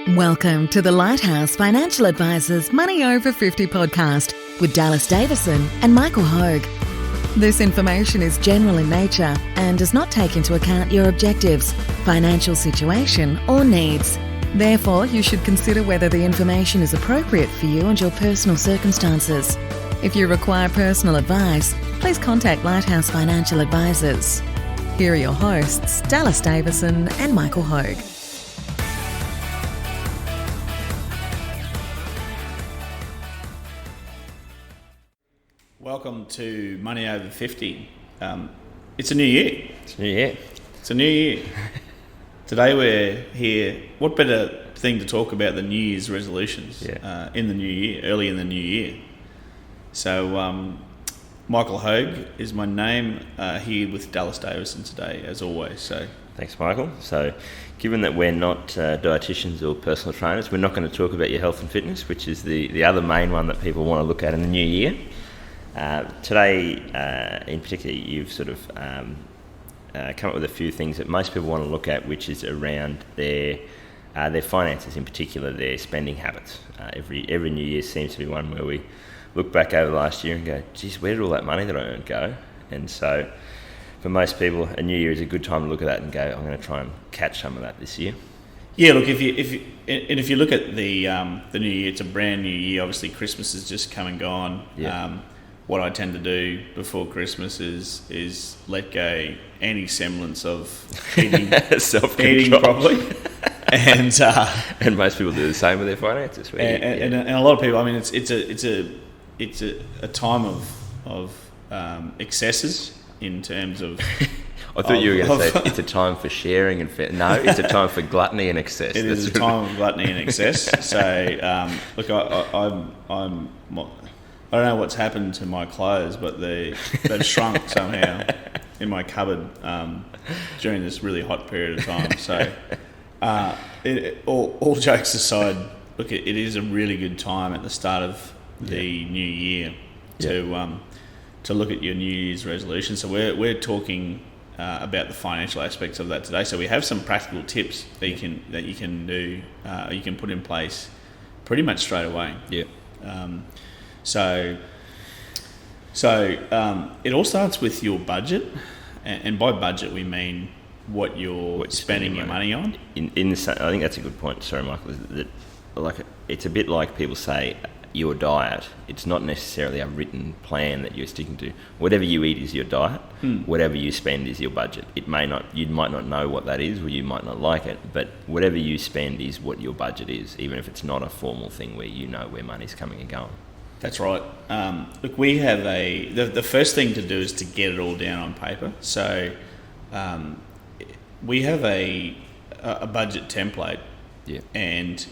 Welcome to the Lighthouse Financial Advisors Money Over 50 podcast with Dallas Davison and Michael Hogue. This information is general in nature and does not take into account your objectives, financial situation or needs. Therefore, you should consider whether the information is appropriate for you and your personal circumstances. If you require personal advice, please contact Lighthouse Financial Advisors. Here are your hosts, Dallas Davison and Michael Hogue. Welcome to Money Over 50. It's a new year. It's a new year. It's a new year. Today we're here. What better thing to talk about than New Year's resolutions in the new year, early in the new year. So Michael Hogue is my name, here with Dallas Davison today, as always. So thanks, Michael. So given that we're not dietitians or personal trainers, we're not going to talk about your health and fitness, which is the other main one that people want to look at in the new year. Today, in particular, you've sort of come up with a few things that most people want to look at, which is around their finances, in particular their spending habits. Every New Year seems to be one where we look back over last year and go, geez, where did all that money that I earned go? And so for most people, a New Year is a good time to look at that and go, I'm going to try and catch some of that this year. yeah, look, if you look at the new year, it's a brand new year. Obviously, Christmas has just come and gone. Yeah. What I tend to do before Christmas is let go any semblance of eating properly, and most people do the same with their finances. And a lot of people. I mean, it's a time of excesses in terms of. I thought you were going to say it's a time for sharing and no, it's a time for gluttony and excess. It is a time of gluttony and excess. So look, I don't know what's happened to my clothes, but they've shrunk somehow in my cupboard during this really hot period of time. So, all jokes aside, look, it is a really good time at the start of the new year to look at your New Year's resolution. So we're talking about the financial aspects of that today. So we have some practical tips that you can do, you can put in place pretty much straight away. Yeah. So it all starts with your budget, and by budget we mean what you're spending your money on. In this, I think that's a good point. Sorry, Michael. That it's a bit like people say your diet. It's not necessarily a written plan that you're sticking to. Whatever you eat is your diet. Whatever you spend is your budget. You might not know what that is, or you might not like it. But whatever you spend is what your budget is, even if it's not a formal thing where you know where money's coming and going. That's right. Look, we have the first thing to do is to get it all down on paper. So we have a budget template, and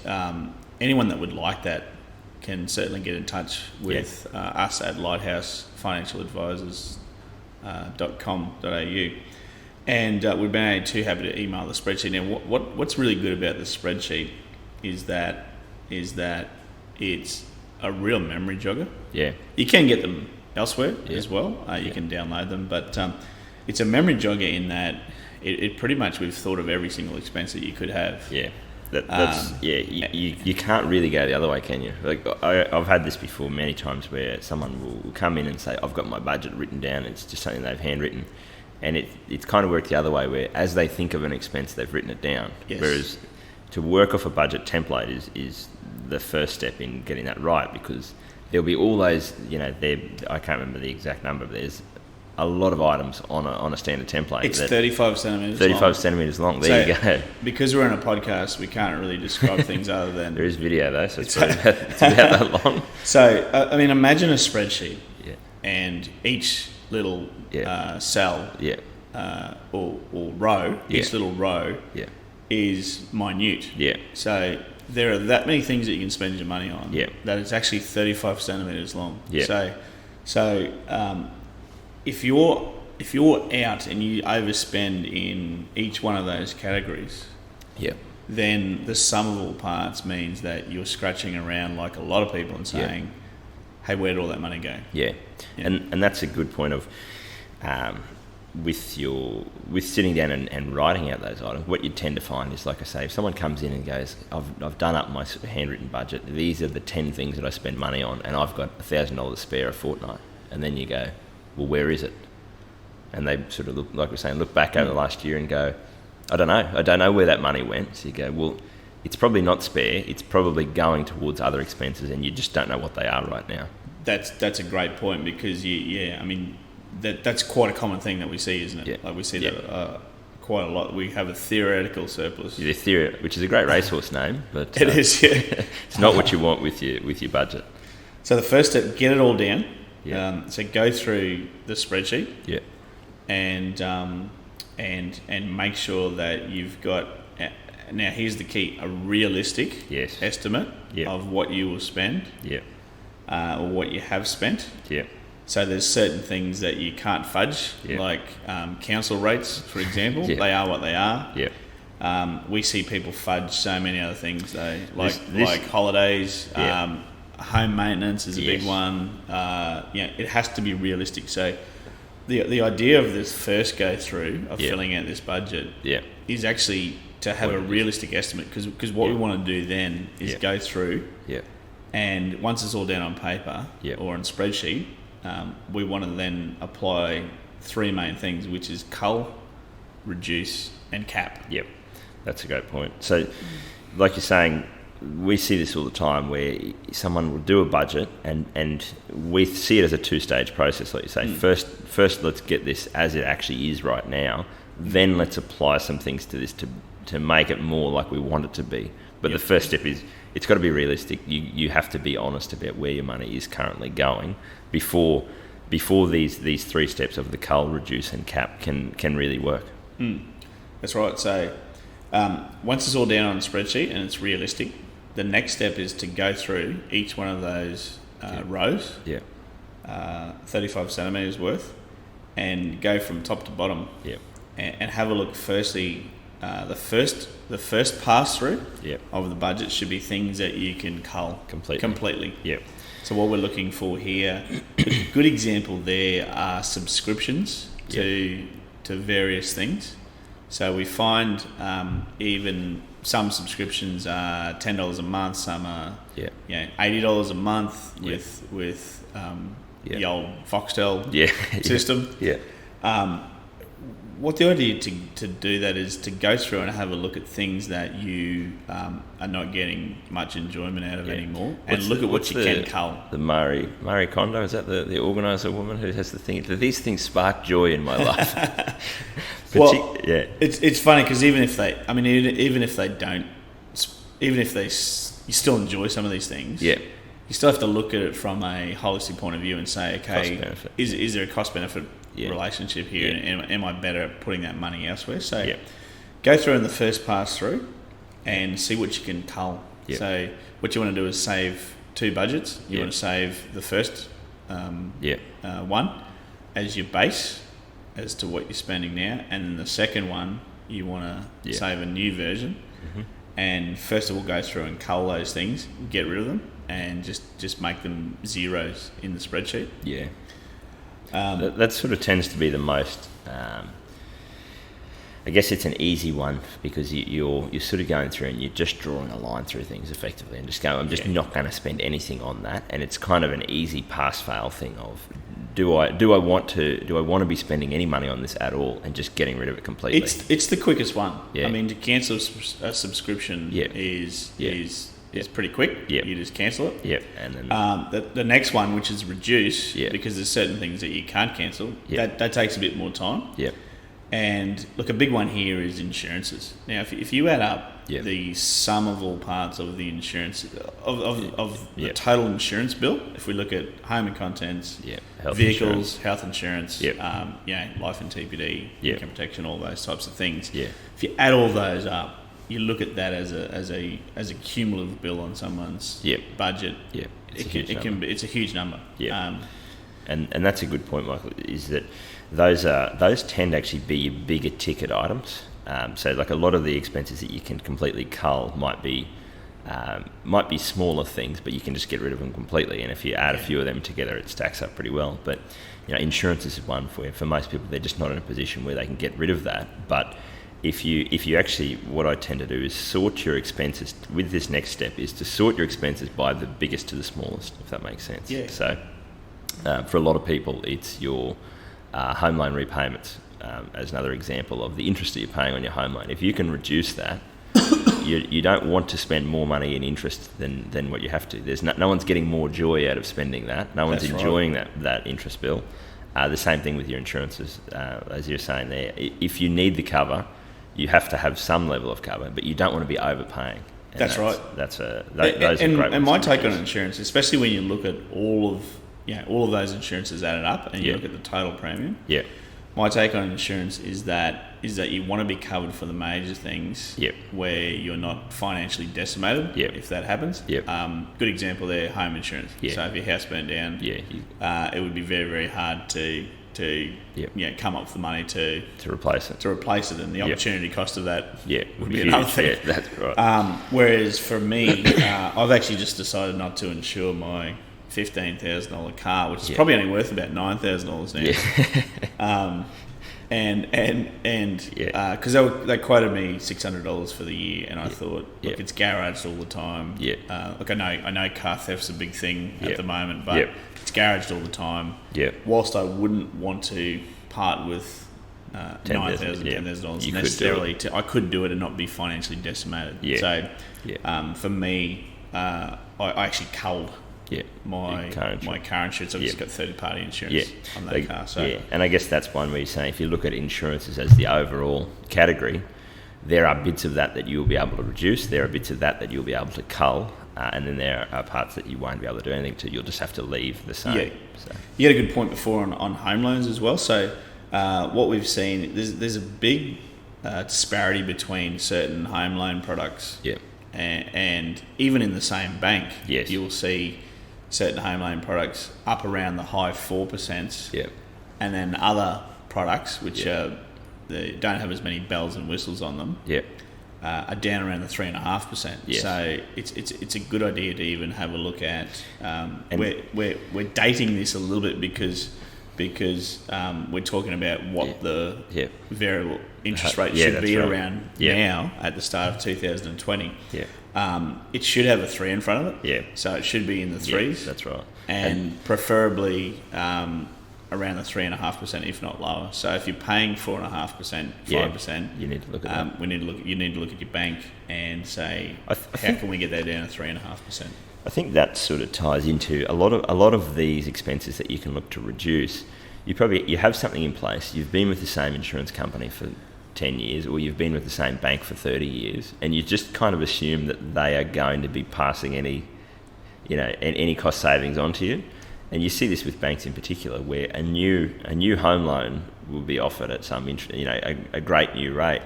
anyone that would like that can certainly get in touch with us at lighthouseFinancialadvisors.com.au, and we've been happy to email the spreadsheet. Now, what's really good about the spreadsheet is that it's a real memory jogger. Yeah, you can get them elsewhere as well. You can download them, but it's a memory jogger in that it pretty much, we've thought of every single expense that you could have. Yeah, you can't really go the other way, can you? Like I've had this before many times where someone will come in and say, I've got my budget written down. It's just something they've handwritten, and it's kind of worked the other way, where as they think of an expense, they've written it down. Yes. Whereas to work off a budget template is the first step in getting that right, because there'll be all those, I can't remember the exact number, but there's a lot of items on a standard template. It's 35 centimetres 35 centimetres long. There you go. Because we're on a podcast, we can't really describe things other than... There is video though, so it's about that long. So, imagine a spreadsheet, and each little cell or row, each little row is minute. Yeah. So there are that many things that you can spend your money on. Yeah. That it's actually 35 centimetres long. Yeah. So if you're out and you overspend in each one of those categories, then the sum of all parts means that you're scratching around like a lot of people and saying, hey, where did all that money go? Yeah. And that's a good point of with sitting down and writing out those items, what you tend to find is, like I say, if someone comes in and goes, I've done up my handwritten budget, these are the 10 things that I spend money on, and I've got $1,000 spare a fortnight, and then you go, well, where is it? And they sort of look, like we're saying, look back over the last year and go, I don't know where that money went. So you go, well, it's probably not spare, it's probably going towards other expenses, and you just don't know what they are right now. That's a great point, because that's quite a common thing that we see, isn't it? Yeah. Like we see that quite a lot. We have a theoretical surplus. Yeah, which is a great racehorse name, but it is. Yeah. It's not what you want with your budget. So the first step, get it all down. Yeah. So go through the spreadsheet. Yeah. And make sure that you've got. Now here's the key: a realistic estimate of what you will spend. Yeah. Or what you have spent. Yeah. So there's certain things that you can't fudge, like council rates, for example. Yeah. They are what they are. Yeah. We see people fudge so many other things though, like holidays. Home maintenance is a big one. It has to be realistic. So the idea of this first go through of filling out this budget is actually to have a realistic estimate, because what we want to do then is go through. Yeah. And once it's all down on paper or on spreadsheet, we want to then apply three main things, which is cull, reduce, and cap. Yep, that's a great point. So, like you're saying, we see this all the time where someone will do a budget and we see it as a two-stage process, like you say. First, let's get this as it actually is right now. Then let's apply some things to this to make it more like we want it to be. But the first step is, it's got to be realistic. You have to be honest about where your money is currently going before these three steps of the cull, reduce, and cap can really work. That's right. So once it's all down on the spreadsheet and it's realistic, the next step is to go through each one of those rows, 35 centimetres worth, and go from top to bottom. And have a look. Firstly, the first pass through of the budget should be things that you can cull completely. So what we're looking for here, a good example there are subscriptions to various things. So we find even some subscriptions are $10 a month, some are $80 a month with the old Foxtel system. What the idea to do that is to go through and have a look at things that you are not getting much enjoyment out of anymore, and look at what you can cull. The Marie Kondo, is that the organiser woman who has the thing? Do these things spark joy in my life? It's funny because even if they don't, even if you still enjoy some of these things, you still have to look at it from a holistic point of view and say, okay, is there a cost benefit relationship here, and am I better at putting that money elsewhere? So go through in the first pass through and see what you can cull. So what you want to do is save two budgets. You want to save the first one as your base as to what you're spending now, and then the second one you want to save a new version. And first of all, go through and cull those things, get rid of them, and just make them zeros in the spreadsheet. That sort of tends to be the most. I guess it's an easy one because you're sort of going through and you're just drawing a line through things effectively and just going, I'm just not going to spend anything on that, and it's kind of an easy pass-fail thing of do I want to be spending any money on this at all, and just getting rid of it completely. It's the quickest one. I mean, to cancel a subscription is pretty quick. You just cancel it. And then the next one, which is reduce, because there's certain things that you can't cancel. That takes a bit more time. And look, a big one here is insurances. Now, if you add up the sum of all parts of the insurance of the total insurance bill, if we look at home and contents, vehicles, health insurance, life and TPD, income protection, all those types of things. If you add all those up, you look at that as a cumulative bill on someone's budget. It's a huge number. And that's a good point, Michael. Is that those tend to actually be your bigger ticket items. So like a lot of the expenses that you can completely cull might be Might be smaller things, but you can just get rid of them completely. And if you add a few of them together, it stacks up pretty well. But insurance is one for most people. They're just not in a position where they can get rid of that. But if you actually, what I tend to do is sort your expenses. With this next step, is to sort your expenses by the biggest to the smallest, if that makes sense. Yeah. So for a lot of people, it's your home loan repayments as another example of the interest that you're paying on your home loan. If you can reduce that, you don't want to spend more money in interest than what you have to. There's no one's getting more joy out of spending that. No one's enjoying that interest bill. The same thing with your insurances, as you're saying there. If you need the cover, you have to have some level of cover, but you don't want to be overpaying. And that's right. Those are great ones. And my take on insurance, especially when you look at all of those insurances added up, and you look at the total premium. Yeah. My take on insurance is that you want to be covered for the major things where you're not financially decimated if that happens. Good example there, home insurance. So if your house burned down, it would be very, very hard to come up with the money to replace it. And the opportunity cost of that would be huge. another thing. Yeah, that's right. Whereas for me, I've actually just decided not to insure my $15,000 car, which is probably only worth about $9,000 now. Because they quoted me $600 for the year, and I thought, look, it's garaged all the time. Look, I know car theft's a big thing at the moment, but it's garaged all the time. Whilst I wouldn't want to part with $10,000 necessarily, I could do it and not be financially decimated. So for me, I actually culled my car insurance. I've just got third-party insurance on that car. So and I guess that's one where you're saying if you look at insurances as the overall category, there are bits of that you'll be able to reduce. There are bits of that you'll be able to cull, and then there are parts that you won't be able to do anything to. You'll just have to leave the same. So. You had a good point before on home loans as well. So what we've seen, there's a big disparity between certain home loan products. And even in the same bank, you'll see certain home loan products up around the high 4%, and then other products which they don't have as many bells and whistles on them, are down around the 3.5%. So it's a good idea to even have a look at. We're dating this a little bit because we're talking about what the variable interest rate should be around now at the start of 2020. It should have a 3 in front of it. So it should be in the 3s. That's right. And preferably around the 3.5%, if not lower. So if you're paying 4.5%, 5%, you need to look at that. You need to look at your bank and say, how can we get that down to 3.5%? I think that sort of ties into a lot of these expenses that you can look to reduce. You have something in place. You've been with the same insurance company for 10 years, or you've been with the same bank for 30 years, and you just kind of assume that they are going to be passing any cost savings onto you. And you see this with banks in particular, where a new home loan will be offered at some a great new rate.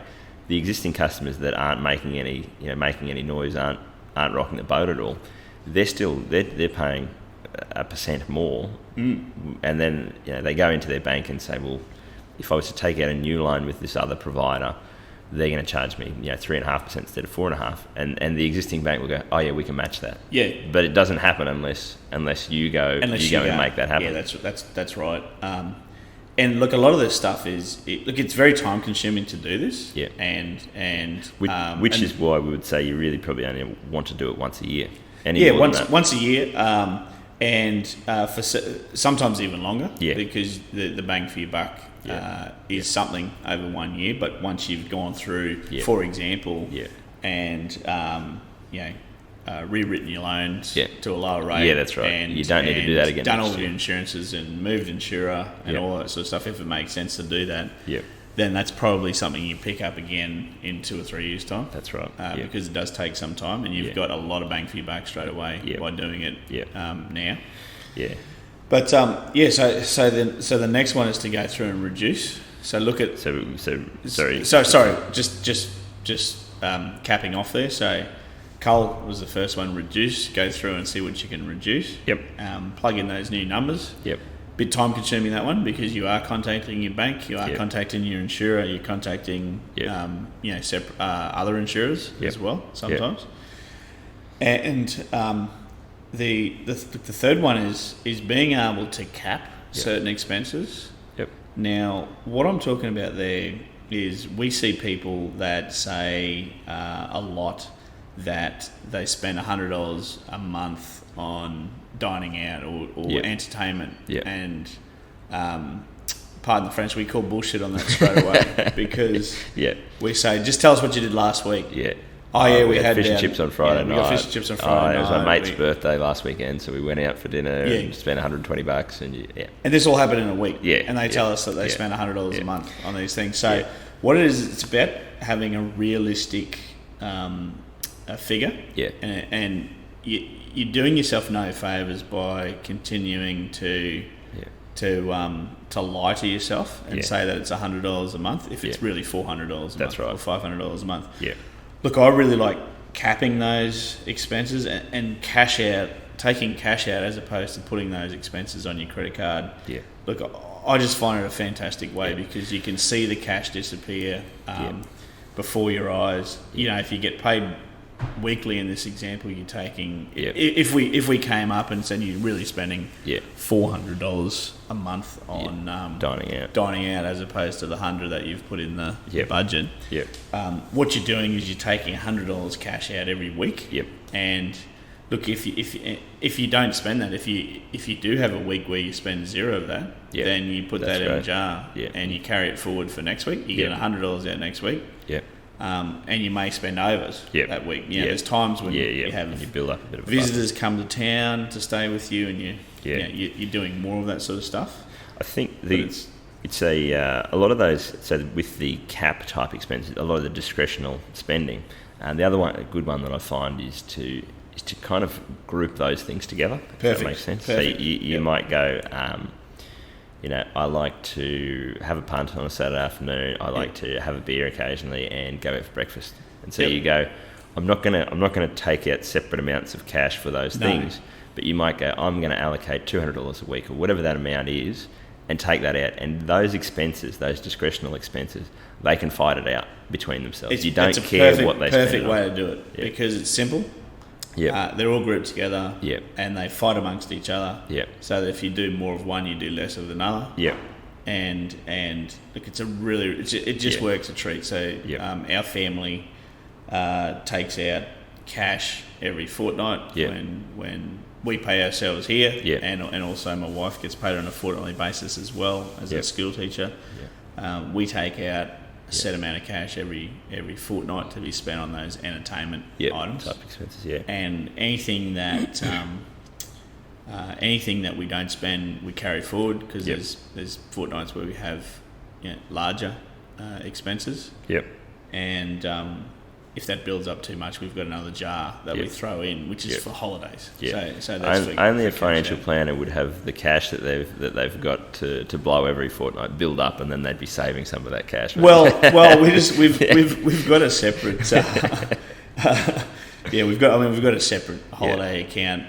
The existing customers that aren't making any noise, aren't rocking the boat at all, they're paying 1% more, and then they go into their bank and say, well, if I was to take out a new loan with this other provider, they're going to charge me 3.5% instead of 4.5%, and the existing bank will go, oh yeah, we can match that. But it doesn't happen unless you go and make that happen. That's right. And look, a lot of this stuff it's very time consuming to do this. Which is why we would say you really probably only want to do it once a year. Once a year, and for sometimes even longer, because the bang for your buck is something over 1 year. But once you've gone through, for example, and rewritten your loans to a lower rate, that's right. And you don't need to do that again. Done all of your insurances and moved insurer and all that sort of stuff. If it makes sense to do that, then that's probably something you pick up again in 2 or 3 years' time. That's right. Because it does take some time, and you've got a lot of bang for your buck straight away by doing it now. But so the next one is to go through and reduce. So look at just capping off there. So cull was the first one. Reduce. Go through and see what you can reduce. Plug in those new numbers. Bit time consuming, that one, because you are contacting your bank, you are contacting your insurer, you're contacting other insurers as well sometimes. And the third one is being able to cap certain expenses. Yep. Now, what I'm talking about there is we see people that say a lot that they spend $100 a month on dining out or entertainment. Yep. And pardon the French, we call bullshit on that straight away because we say, just tell us what you did last week. Yeah. Oh yeah, we had fish and chips on Friday night. We got fish and chips on Friday night. It was my mate's birthday last weekend, so we went out for dinner and spent $120 And this all happened in a week. Yeah. And they tell us that they spend $100 a month on these things. So what it is, it's about having a realistic figure. Yeah. And you're doing yourself no favours by continuing to lie to yourself and say that it's $100 a month if it's really $400 a month or $500 a month. Yeah. Look, I really like capping those expenses and cash out, taking cash out as opposed to putting those expenses on your credit card. Yeah. Look, I just find it a fantastic way because you can see the cash disappear before your eyes. You know, if you get paid weekly in this example you're taking, if we came up and said you're really spending $400 a month on dining out as opposed to the $100 that you've put in the budget, what you're doing is you're taking $100 cash out every week. And look, if you don't spend that, if you do have a week where you spend zero of that, then you put that in a jar and you carry it forward for next week. You get $100 out next week. And you may spend overs that week. You know, there's times when you have you build up a bit of visitors come to town to stay with you, and you're doing more of that sort of stuff. I think it's a lot of those. So with the cap type expenses, a lot of the discretional spending, and the other one, a good one that I find is to kind of group those things together. If that makes sense. Perfect. So you might go. I like to have a punt on a Saturday afternoon. I like to have a beer occasionally and go out for breakfast. And so you go, I'm not gonna take out separate amounts of cash for those things, but you might go, I'm going to allocate $200 a week or whatever that amount is, and take that out. And those expenses, those discretional expenses, they can fight it out between themselves. You don't care what they spend. It's a perfect way to do it because it's simple. They're all grouped together and they fight amongst each other. So that if you do more of one, you do less of another. And look, it just works a treat. So our family takes out cash every fortnight when we pay ourselves here, and also my wife gets paid on a fortnightly basis as well as a school teacher. We take out a set amount of cash every fortnight to be spent on those entertainment items, type expenses, and anything that we don't spend we carry forward because there's fortnights where we have larger expenses, and if that builds up too much, we've got another jar that we throw in, which is for holidays. So that's only a financial planner would have the cash that they've got to blow every fortnight build up, and then they'd be saving some of that cash. Well, we've got a separate. We've got a separate holiday account.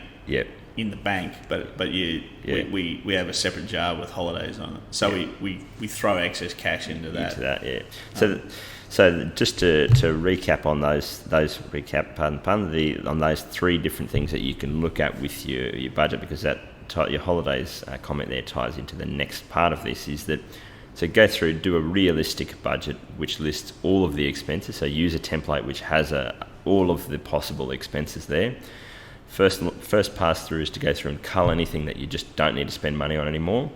In the bank, but we have a separate jar with holidays on it. So we throw excess cash into that. So just to recap on on those three different things that you can look at with your budget, because your holidays comment there ties into the next part of this, is that so go through, do a realistic budget which lists all of the expenses. So use a template which has all of the possible expenses there. First pass through is to go through and cull anything that you just don't need to spend money on anymore.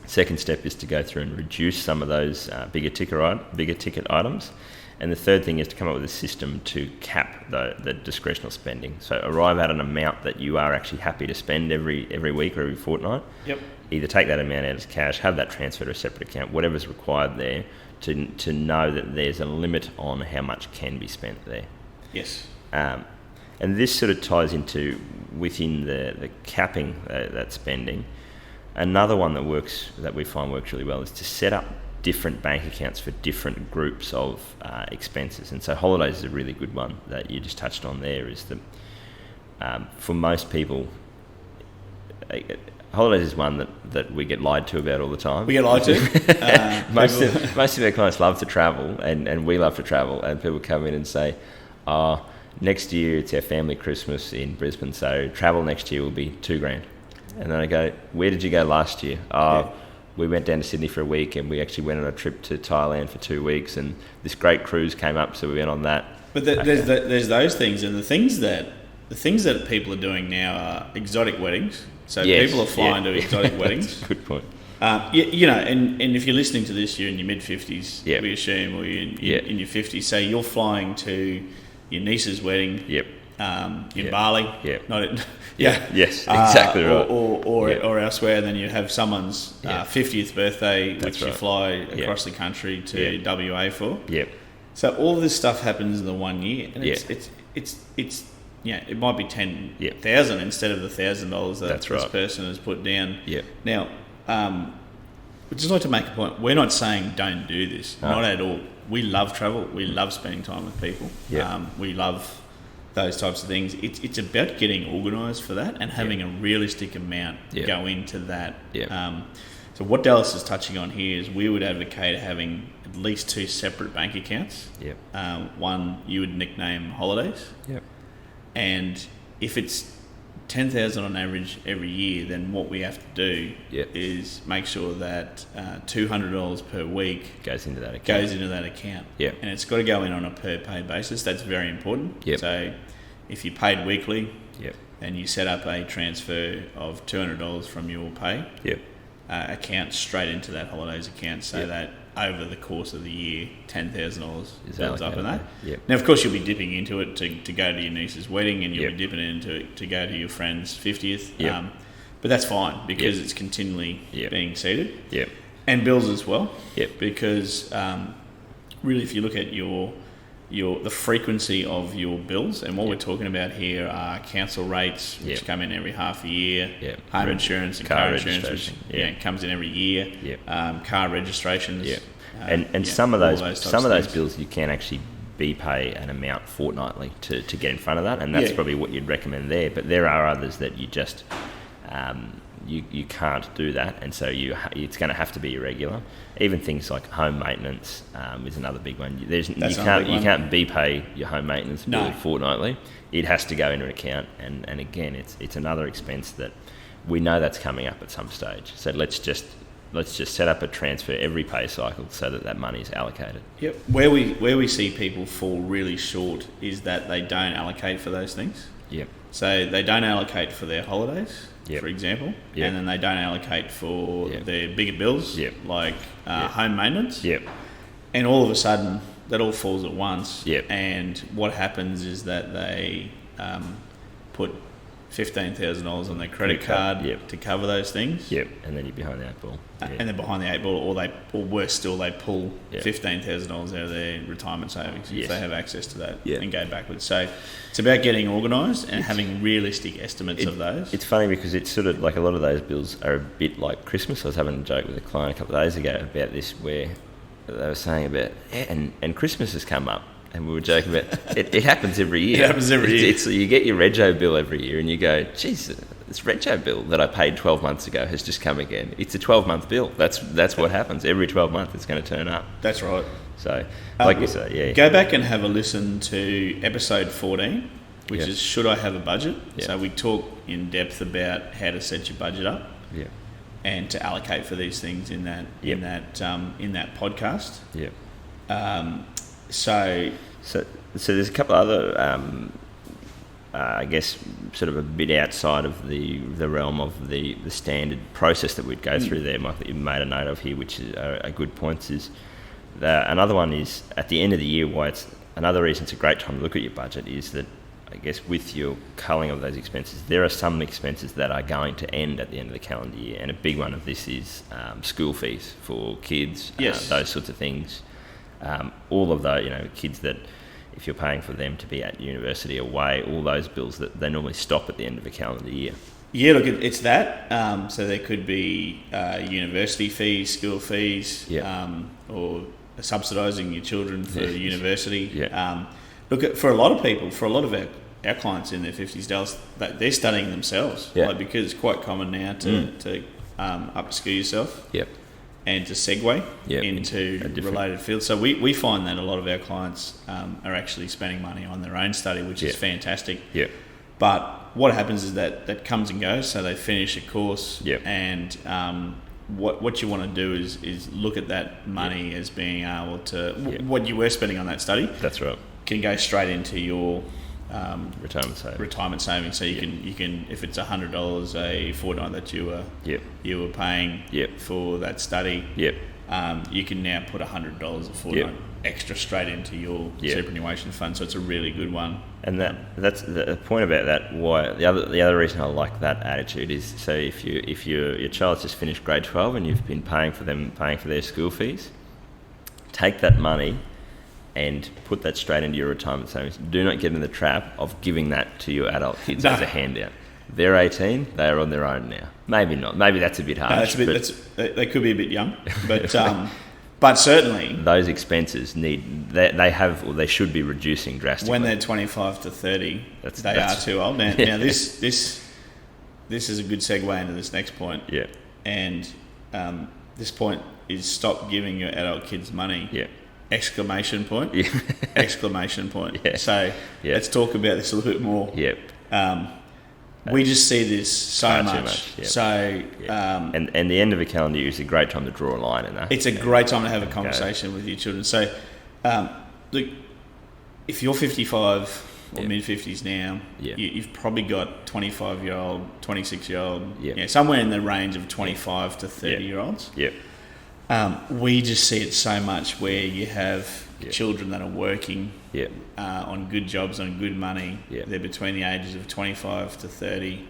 Second step is to go through and reduce some of those bigger ticket items. And the third thing is to come up with a system to cap the discretional spending. So arrive at an amount that you are actually happy to spend every week or every fortnight. Either take that amount out as cash, have that transfer to a separate account, whatever's required there, to know that there's a limit on how much can be spent there. And this sort of ties into within the capping that spending. Another one that we find works really well is to set up different bank accounts for different groups of expenses. And so holidays is a really good one that you just touched on there, is that for most people, holidays is one that we get lied to about all the time. We get lied to. Most of our clients love to travel, and we love to travel, and people come in and say, next year it's our family Christmas in Brisbane, so travel next year will be $2,000. And then I go, where did you go last year? We went down to Sydney for a week, and we actually went on a trip to Thailand for 2 weeks, and this great cruise came up, so we went on that. But there's those things, and the things that people are doing now are exotic weddings. So people are flying to exotic weddings. That's a good point. And if you're listening to this, you're in your mid-50s, we assume, or you're in your 50s. So you're flying to your niece's wedding in Bali. Yes, exactly right. Or elsewhere, and then you have someone's 50th birthday, which you fly across the country to WA for. Yep. So all this stuff happens in the 1 year, and it's it might be 10,000 instead of the $1,000 that this person has put down. Yep. Now, I'd just like to make a point. We're not saying don't do this, not at all. We love travel. We love spending time with people. Yep. We love those types of things. It's about getting organised for that and having a realistic amount go into that. So what Dallas is touching on here is we would advocate having at least 2 separate bank accounts. One you would nickname holidays. And if it's 10,000 on average every year, then what we have to do is make sure that $200 per week goes into that account. And it's got to go in on a per pay basis. That's very important. So if you paid weekly and you set up a transfer of $200 from your pay account straight into that holidays account, so that over the course of the year, $10,000 builds up in that. Now, of course, you'll be dipping into it to go to your niece's wedding, and you'll be dipping into it to go to your friend's 50th. But that's fine because it's continually being seeded. And bills as well. Because really, if you look at the frequency of your bills, and what we're talking about here are council rates, which come in every half a year, home insurance and car insurance, which comes in every year, car registrations, and some of those bills you can actually pay an amount fortnightly to get in front of that, and that's probably what you'd recommend there. But there are others that you just you can't do that, and so it's going to have to be irregular. Even things like home maintenance is another big one. You can't pay your home maintenance bill fortnightly. It has to go into an account, and again, it's another expense that we know that's coming up at some stage. So let's just set up a transfer every pay cycle so that money is allocated. Where we see people fall really short is that they don't allocate for those things. So they don't allocate for their holidays, for example, and then they don't allocate for their bigger bills, like home maintenance. And all of a sudden, that all falls at once. And what happens is that they put $15,000 on their credit card to cover those things. And then you're behind the 8 ball. And then behind the 8 ball, or worse still, they pull $15,000 out of their retirement savings if they have access to that and go backwards. So it's about getting organised and having realistic estimates of those. It's funny because it's sort of like a lot of those bills are a bit like Christmas. I was having a joke with a client a couple of days ago about this, where they were saying about, and Christmas has come up. And we were joking about it happens every year. It happens every year. You get your rego bill every year and you go, geez, this rego bill that I paid 12 months ago has just come again. It's a 12-month bill. That's what happens. Every 12 months it's going to turn up. That's right. So, like you say, Go back and have a listen to episode 14, which is Should I Have a Budget? So we talk in depth about how to set your budget up and to allocate for these things in that podcast. So there's a couple other, I guess, sort of a bit outside of the realm of the standard process that we'd go through there, Mike, that you made a note of here, which is a good point. Another one is at the end of the year, why it's another reason it's a great time to look at your budget is that, I guess, with your culling of those expenses, there are some expenses that are going to end at the end of the calendar year, and a big one of this is school fees for kids, those sorts of things. All of those, kids that, if you're paying for them to be at university away, all those bills that they normally stop at the end of a calendar year. Yeah, look, it's that. So there could be university fees, school fees, or subsidising your children for university. Look, for a lot of people, for a lot of our clients in their 50s, Dallas, they're studying themselves, because it's quite common now to upskill yourself. and to segue into related fields. So we find that a lot of our clients are actually spending money on their own study, which is fantastic. Yeah. But what happens is that comes and goes. So they finish a course, and what you want to do is look at that money as being able to what you were spending on that study. That's right. Can go straight into your retirement savings. So you can if it's $100 a fortnight that you were paying for that study, you can now put $100 a fortnight extra straight into your superannuation fund. So it's a really good one. And that's the point about that. Why the other reason I like that attitude is, so if your child's just finished grade 12 and you've been paying for their school fees, take that money and put that straight into your retirement savings. Do not get in the trap of giving that to your adult kids as a handout. They're 18, they are on their own now. Maybe not. Maybe that's a bit harsh. They could be a bit young, but but certainly those expenses they should be reducing drastically. When they're 25 to 30, they are too old. Now this is a good segue into this next point. Yeah. And this point is stop giving your adult kids money. Yeah. Exclamation point. Yeah. Exclamation point. Yeah. So let's talk about this a little bit more. Yep. We just see this so much. Too much. Yep. So and the end of a calendar year is a great time to draw a line in that. It's a great time to have a conversation with your children. So look, if you're 55 or mid-50s now, you've probably got 25-year-old, 26-year-old, somewhere in the range of 25 to 30-year-olds. Yep. We just see it so much where you have children that are working on good jobs, on good money. They're between the ages of 25 to 30,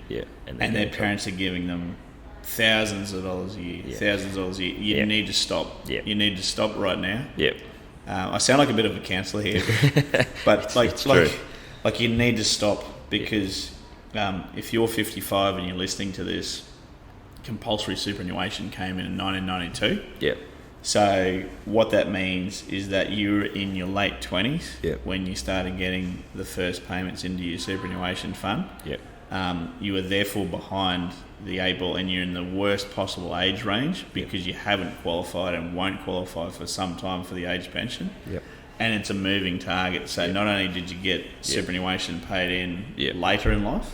and their parents are giving them thousands of dollars a year. You need to stop. You need to stop right now. I sound like a bit of a counsellor here, but like you need to stop, because if you're 55 and you're listening to this, compulsory superannuation came in 1992. So what that means is that you were in your late 20s when you started getting the first payments into your superannuation fund. You were therefore behind the eight ball, and you're in the worst possible age range because you haven't qualified and won't qualify for some time for the age pension. And it's a moving target. So not only did you get superannuation paid in later in life,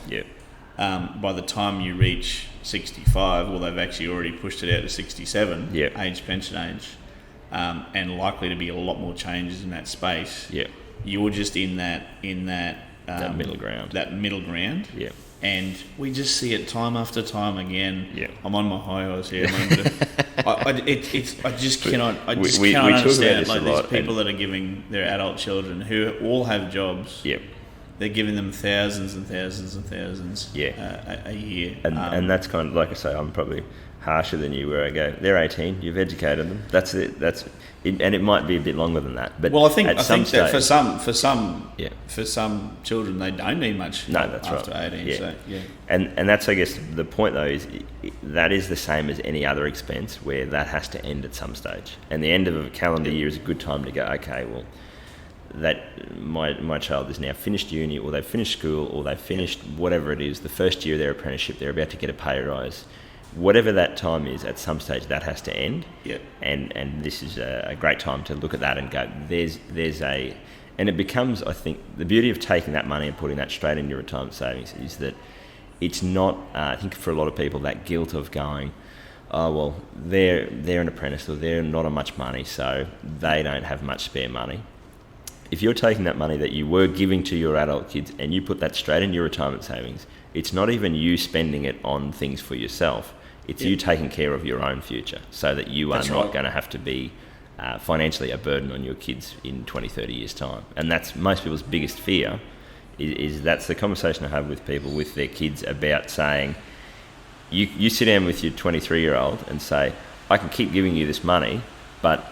by the time you reach 65, well, they've actually already pushed it out to 67, age pension age, and likely to be a lot more changes in that space. You're just in that middle ground. And we just see it time after time again. I'm on my high horse here. I just cannot understand like these people that are giving their adult children who all have jobs. They're giving them thousands and thousands and thousands a year. And that's kind of, like I say, I'm probably harsher than you, where I go, they're 18, you've educated them. That's it. And it might be a bit longer than that. But I think that for some children, they don't need much after 18. So, And that's, I guess, the point though, is that is the same as any other expense, where that has to end at some stage. And the end of a calendar year is a good time to go, okay, well, that my child is now finished uni, or they've finished school, or they've finished whatever it is, the first year of their apprenticeship, they're about to get a pay rise. Whatever that time is, at some stage that has to end. And this is a great time to look at that and go, and it becomes, I think, the beauty of taking that money and putting that straight into your retirement savings is that it's not, I think for a lot of people, that guilt of going, oh, well, they're an apprentice, or they're not on much money, so they don't have much spare money. If you're taking that money that you were giving to your adult kids and you put that straight in your retirement savings, it's not even you spending it on things for yourself. It's you taking care of your own future, so that you are not going to have to be financially a burden on your kids in 20, 30 years' time. And that's most people's biggest fear, is that's the conversation I have with people, with their kids, about saying, you sit down with your 23-year-old and say, I can keep giving you this money, but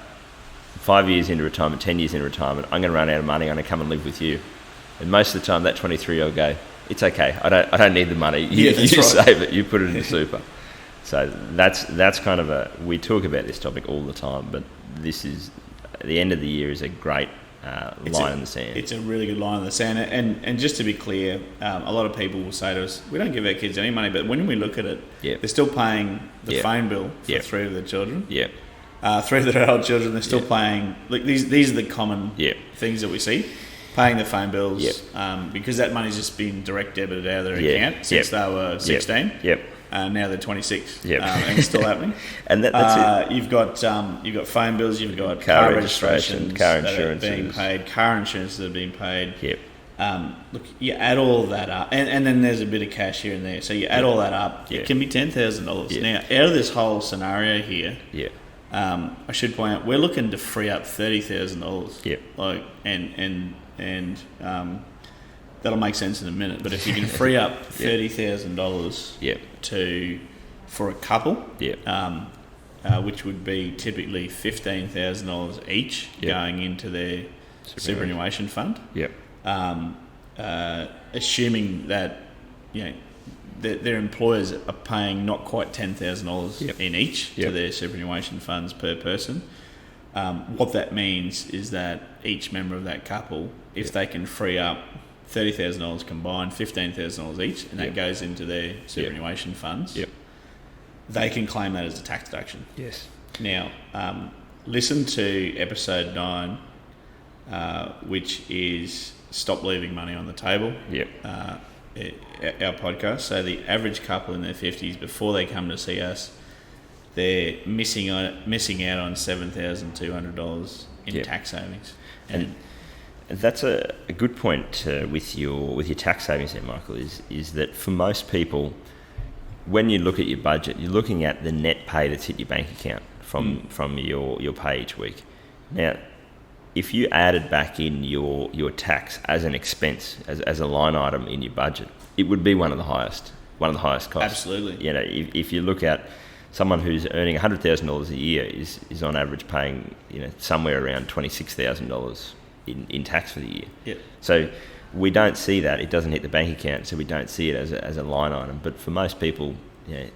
5 years into retirement, 10 years into retirement, I'm going to run out of money, I'm going to come and live with you. And most of the time, that 23-year-old go, it's okay, I don't need the money. You save it, you put it in the super. So that's kind of we talk about this topic all the time, but this is, the end of the year is a great line in the sand. It's a really good line in the sand. And just to be clear, a lot of people will say to us, we don't give our kids any money, but when we look at it, they're still paying the phone bill for three of their children. 3 of their adult children, they're still paying. Like these are the common things that we see. Paying their phone bills, because that money's just been direct debited out of their account since they were 16. Now they're 26. And it's still happening. And that's it. You've got phone bills. You've got car registration, car insurance being paid, car insurance that are being paid. Look, you add all of that up, and then there's a bit of cash here and there. So you add all that up, it can be $10,000. Now, out of this whole scenario here, I should point out we're looking to free up $30,000. Like and that'll make sense in a minute. But if you can free up $30,000 for a couple, which would be typically $15,000 each going into their superannuation fund. Assuming that their employers are paying not quite $10,000 in each to their superannuation funds per person. What that means is that each member of that couple, if they can free up $30,000 combined, $15,000 each, and that goes into their superannuation funds, they can claim that as a tax deduction. Now, listen to episode 9, which is Stop Leaving Money on the Table. Our podcast. So the average couple in their 50s, before they come to see us, they're missing out on $7,200 in tax savings. And that's a good point with your tax savings there, Michael, is that for most people, when you look at your budget, you're looking at the net pay that's hit your bank account from your pay each week. Now, if you added back in your tax as an expense, as a line item in your budget, it would be one of the highest costs. Absolutely. If you look at someone who's earning $100,000 a year is on average paying somewhere around $26,000 in tax for the year. So we don't see that. It doesn't hit the bank account, so we don't see it as a line item. But for most people,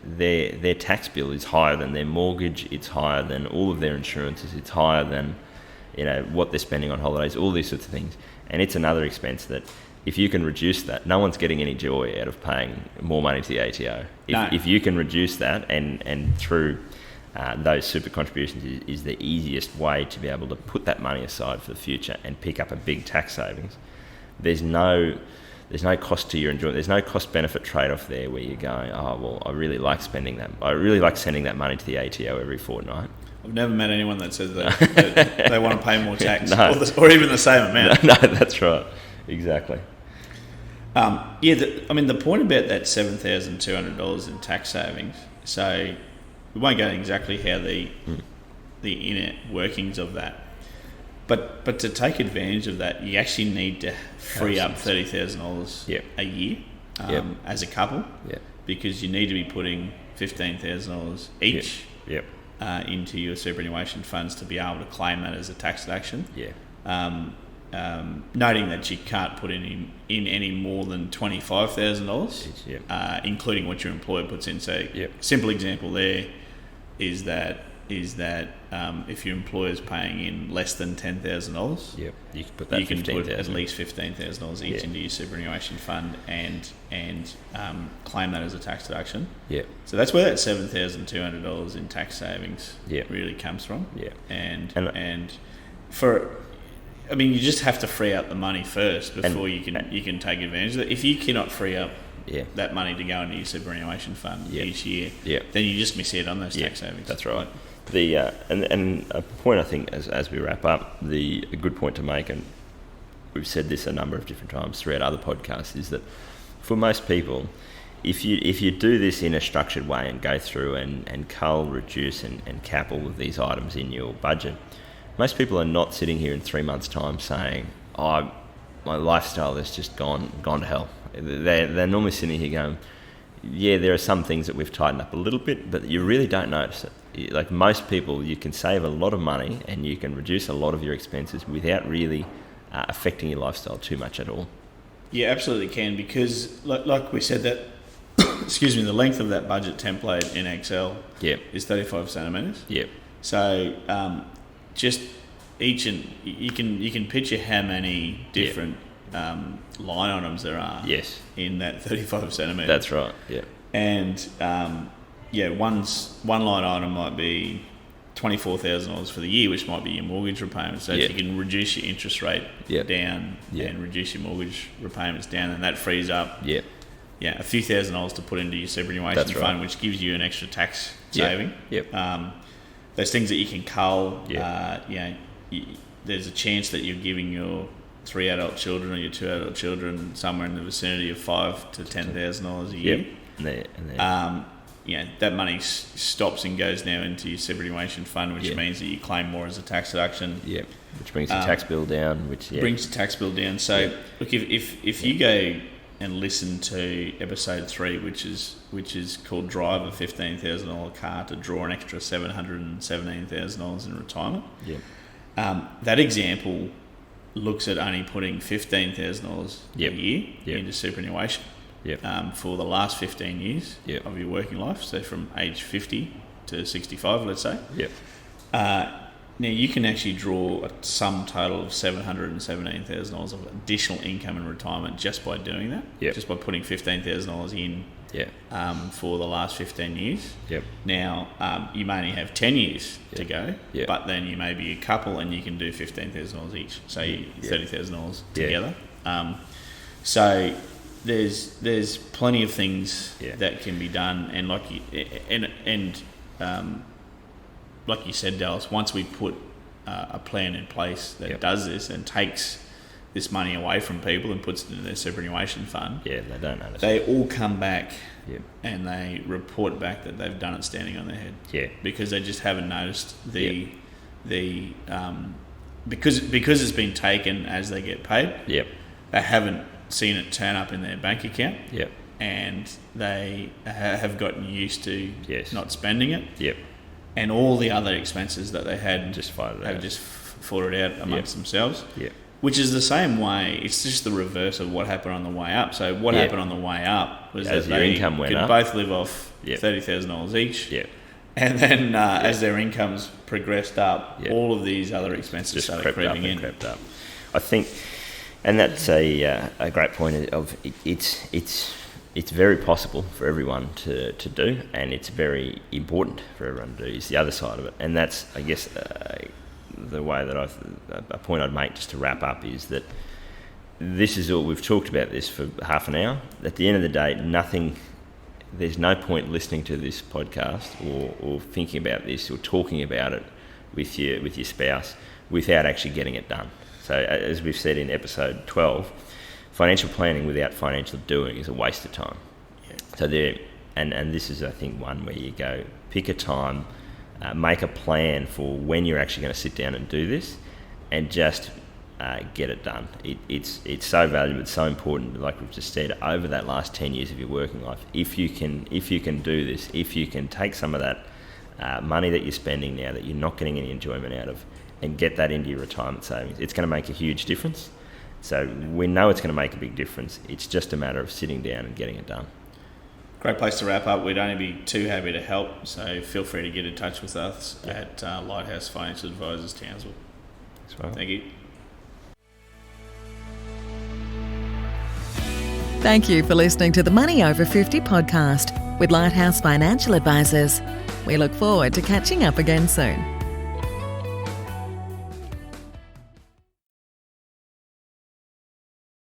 their tax bill is higher than their mortgage. It's higher than all of their insurances. It's higher than what they're spending on holidays, all these sorts of things. And it's another expense that if you can reduce that, no one's getting any joy out of paying more money to the ATO. If you can reduce that and through those super contributions is the easiest way to be able to put that money aside for the future and pick up a big tax savings. There's no cost to your enjoyment. There's no cost benefit trade-off there where you're going, oh, well, I really like spending that. I really like sending that money to the ATO every fortnight. I've never met anyone that says that they want to pay more tax or even the same amount. No, that's right. Exactly. The point about that $7,200 in tax savings, so we won't go into exactly how the inner workings of that, but to take advantage of that, you actually need to free up $30,000 a year as a couple, because you need to be putting $15,000 each into your superannuation funds to be able to claim that as a tax deduction. Noting that you can't put in any more than $25,000, including what your employer puts in. So, simple example there is that if your employer is paying in less than $10,000, you can put that. You can put at least $15,000 each into your superannuation fund and claim that as a tax deduction. So that's where that $7,200 in tax savings really comes from. And for. You just have to free up the money first before you can take advantage of it. If you cannot free up that money to go into your superannuation fund each year, then you just miss out on those tax savings. That's right. And a point I think as we wrap up, a good point to make, and we've said this a number of different times throughout other podcasts, is that for most people, if you do this in a structured way and go through and cull, reduce and cap all of these items in your budget, most people are not sitting here in 3 months' time saying, "Oh, my lifestyle has just gone to hell." They're normally sitting here going, "Yeah, there are some things that we've tightened up a little bit, but you really don't notice it." Like most people, you can save a lot of money and you can reduce a lot of your expenses without really affecting your lifestyle too much at all. Yeah, absolutely can, because like we said, that the length of that budget template in Excel is 35 centimetres. So just each and you can picture how many different line items there are in that 35 centimetres. That's right. And one line item might be $24,000 for the year, which might be your mortgage repayment. So if you can reduce your interest rate down and reduce your mortgage repayments down, then that frees up a few $1,000s to put into your superannuation fund, which gives you an extra tax saving. Those things that you can cull, there's a chance that you're giving your 3 adult children or your 2 adult children somewhere in the vicinity of $5,000 to $10,000 a year. That money stops and goes now into your superannuation fund, which means that you claim more as a tax deduction. Which brings the tax bill down. Brings the tax bill down. So look, if you go and listen to episode 3, which is called Drive a $15,000 car to draw an extra $717,000 in retirement. That example looks at only putting $15,000 a year into superannuation for the last 15 years of your working life, so from age 50 to 65, let's say. Now you can actually draw a sum total of $717,000 of additional income in retirement just by doing that, just by putting $15,000 in for the last 15 years. Now, you may only have 10 years to go, but then you may be a couple and you can do $15,000 each, so $30,000 together. So there's plenty of things that can be done, and like you said, Dallas, once we put a plan in place that does this and takes this money away from people and puts it into their superannuation fund, they don't notice. They all come back and they report back that they've done it standing on their head. Because they just haven't noticed because it's been taken as they get paid. They haven't seen it turn up in their bank account. And they have gotten used to not spending it. And all the other expenses that they had have just fought it out amongst themselves. Which is the same way. It's just the reverse of what happened on the way up. So what happened on the way up was that they could both live off $30,000 each. And then as their incomes progressed up, all of these other expenses started creeping in. I think, and that's a great point of it's very possible for everyone to do, and it's very important for everyone to do, is the other side of it. And that's, I guess, the way that a point I'd make just to wrap up is that this is all, we've talked about this for half an hour. At the end of the day, there's no point listening to this podcast or thinking about this or talking about it with your spouse without actually getting it done. So as we've said in episode 12, financial planning without financial doing is a waste of time. So and this is, I think, one where you go, pick a time, make a plan for when you're actually going to sit down and do this, and just get it done. It's so valuable, it's so important, like we've just said, over that last 10 years of your working life. If you can do this, if you can take some of that money that you're spending now that you're not getting any enjoyment out of and get that into your retirement savings, it's going to make a huge difference. So we know it's going to make a big difference. It's just a matter of sitting down and getting it done. Great place to wrap up. We'd only be too happy to help, so feel free to get in touch with us at Lighthouse Financial Advisors, Townsville. Thank you. Thank you for listening to the Money Over 50 podcast with Lighthouse Financial Advisors. We look forward to catching up again soon.